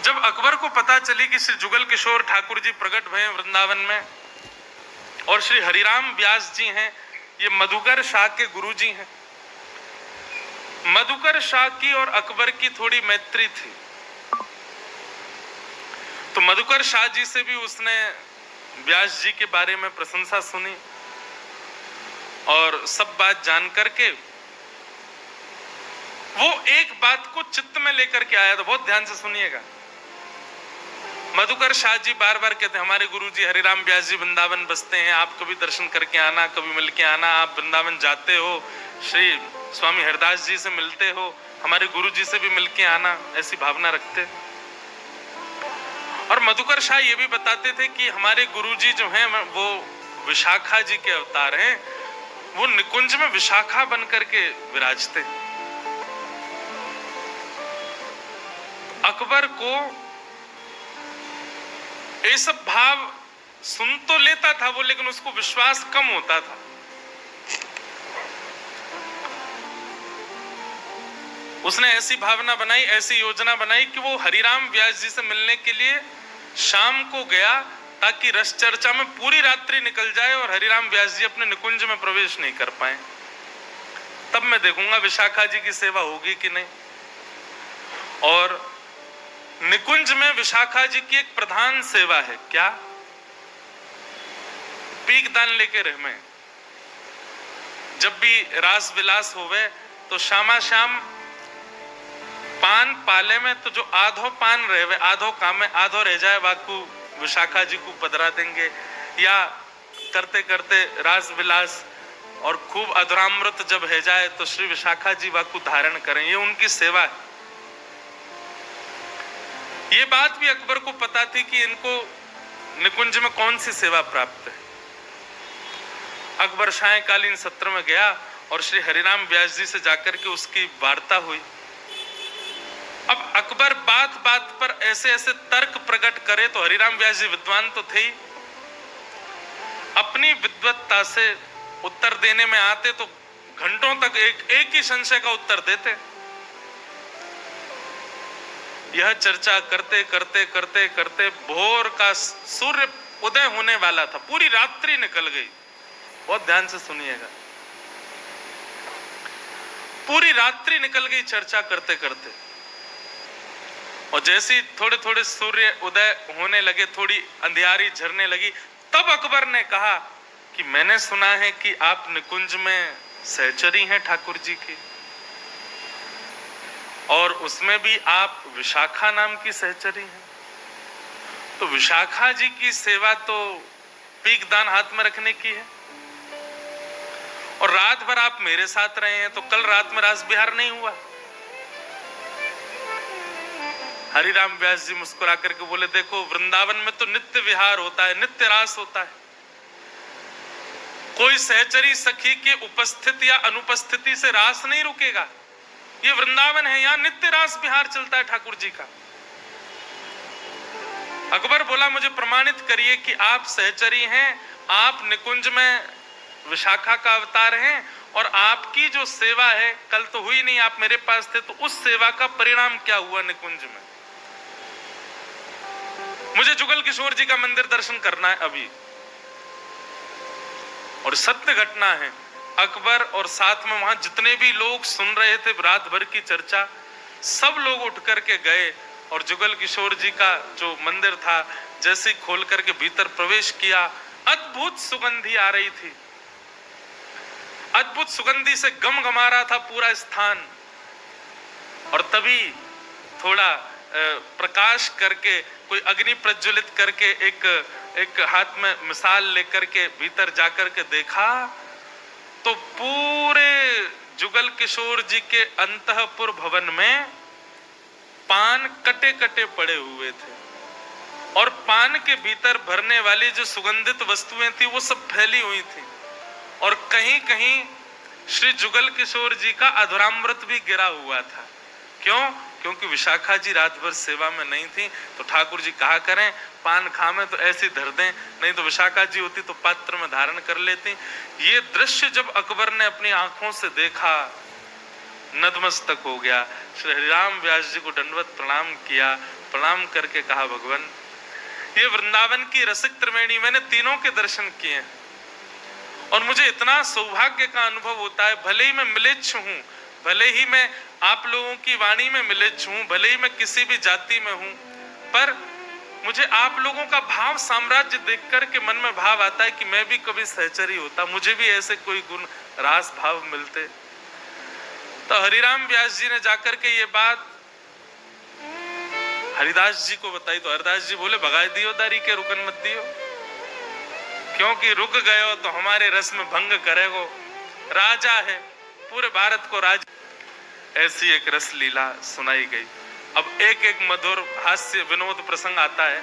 जब अकबर को पता चली कि श्री जुगल किशोर ठाकुर जी प्रकट हुए वृंदावन में और श्री हरिराम व्यास जी हैं, ये मधुकर शाह के गुरु जी हैं। मधुकर शाह की और अकबर की थोड़ी मैत्री थी, तो मधुकर शाह जी से भी उसने व्यास जी के बारे में प्रशंसा सुनी और सब बात जान करके वो एक बात को चित्त में लेकर के आया था। बहुत ध्यान से सुनिएगा। मधुकर शाह जी बार बार कहते हैं हमारे गुरुजी हरिराम व्यास जी वृंदावन बसते हैं, आप कभी दर्शन करके आना, कभी मिल के आना, आप वृंदावन जाते हो, श्री स्वामी हरदास जी से मिलते हो, हमारे गुरुजी से भी मिल के आना, ऐसी भावना रखते। और मधुकर शाह ये भी बताते थे कि हमारे गुरुजी जो हैं वो विशाखा जी के अवतार हैं, वो निकुंज में विशाखा बन करके विराजते। अकबर को ये सब भाव सुन तो लेता था वो, लेकिन उसको विश्वास कम होता था। उसने ऐसी भावना बनाई, ऐसी योजना बनाई कि वो हरिराम व्यास जी से मिलने के लिए शाम को गया ताकि रस चर्चा में पूरी रात्रि निकल जाए और हरिराम व्यास जी अपने निकुंज में प्रवेश नहीं कर पाए। तब मैं देखूंगा विशाखा जी की सेवा होगी कि नहीं। और निकुंज में विशाखा जी की एक प्रधान सेवा है, क्या? पीक दान लेके रहमे। जब भी रास विलास होवे तो शामा शाम पान पाले में तो जो आधो पान रहे आधो काम में आधो रह जाए वाकू विशाखा जी को पधरा देंगे, या करते करते रास विलास और खूब अधरामृत जब है जाए तो श्री विशाखा जी वाकू धारण करें। ये उनकी सेवा है। ये बात भी अकबर को पता थी कि इनको निकुंज में कौन सी सेवा प्राप्त है। अकबर सायंकालीन सत्र में गया और श्री हरिराम व्यास जी से जाकर के उसकी वार्ता हुई। अब अकबर बात बात पर ऐसे ऐसे तर्क प्रकट करे तो हरिराम व्यास जी विद्वान तो थे ही, अपनी विद्वत्ता से उत्तर देने में आते तो घंटों तक एक ही संशय का उत्तर देते। यह चर्चा करते करते करते करते भोर का सूर्य उदय होने वाला था, पूरी रात्रि निकल गई। बहुत ध्यान से सुनिएगा। पूरी रात्रि निकल गई चर्चा करते करते, और जैसे थोड़े थोड़े सूर्य उदय होने लगे, थोड़ी अंधियारी झरने लगी, तब अकबर ने कहा कि मैंने सुना है कि आप निकुंज में सहचरी हैं ठाकुर जी की, और उसमें भी आप विशाखा नाम की सहचरी हैं। तो विशाखा जी की सेवा तो पीक दान हाथ में रखने की है, और रात भर आप मेरे साथ रहे हैं, तो कल रात में रास विहार नहीं हुआ। हरिराम व्यास जी मुस्कुरा करके बोले, देखो वृंदावन में तो नित्य विहार होता है, नित्य रास होता है। कोई सहचरी सखी की उपस्थिति या अनुपस्थिति से रास नहीं रुकेगा। ये वृंदावन है, यहां नित्य रास विहार चलता है ठाकुर जी का। अकबर बोला, मुझे प्रमाणित करिए कि आप सहचरी हैं, आप निकुंज में विशाखा का अवतार हैं, और आपकी जो सेवा है, कल तो हुई नहीं, आप मेरे पास थे, तो उस सेवा का परिणाम क्या हुआ निकुंज में? मुझे जुगल किशोर जी का मंदिर दर्शन करना है अभी। और सत्य घटना है, अकबर और साथ में वहां जितने भी लोग सुन रहे थे रात भर की चर्चा, सब लोग उठ करके गए और जुगल किशोर जी का जो मंदिर था जैसे खोल करके भीतर प्रवेश किया, अद्भुत सुगंधी आ रही थी। अद्भुत सुगंधी से गमगमा रहा था पूरा स्थान। और तभी थोड़ा प्रकाश करके, कोई अग्नि प्रज्वलित करके, एक हाथ में मिसाल लेकर के भीतर जाकर के देखा तो पूरे जुगल किशोर जी के अंतःपुर भवन में पान कटे कटे पड़े हुए थे, और पान के भीतर भरने वाली जो सुगंधित वस्तुएं थी वो सब फैली हुई थी, और कहीं कहीं श्री जुगल किशोर जी का अधरामृत भी गिरा हुआ था। क्यों? क्योंकि विशाखा जी रात भर सेवा में नहीं थी, तो ठाकुर जी कहा करें पान खामे तो ऐसी धर दें, नहीं तो विशाखा जी होती तो पात्र में धारण कर लेती। ये दृश्य जब अकबर ने अपनी आंखों से देखा नतमस्तक हो गया, श्री हरिराम व्यास जी को दंडवत प्रणाम किया। प्रणाम करके कहा, भगवान ये वृंदावन की रसिक त्रिवेणी, मैंने तीनों के दर्शन किए और मुझे इतना सौभाग्य का अनुभव होता है, भले ही मैं मिलेच्छ हूं, भले ही मैं आप लोगों की वाणी में मिलेच्छ हूं, भले ही मैं किसी भी जाति में हूं, पर मुझे आप लोगों का भाव साम्राज्य देख करके मन में भाव आता है कि मैं भी कभी सहचरी होता, मुझे भी ऐसे कोई गुण रास भाव मिलते। तो हरिराम व्यास जी ने जाकर के ये बात हरिदास जी को बताई, तो हरिदास जी बोले, भगाए दियो दारी के, रुकन मत दियो, क्योंकि रुक गए हो तो हमारे रस में भंग करेगो। राजा है, पूरे भारत को राज। ऐसी एक रस लीला सुनाई गई। अब एक एक मधुर हास्य विनोद प्रसंग आता है।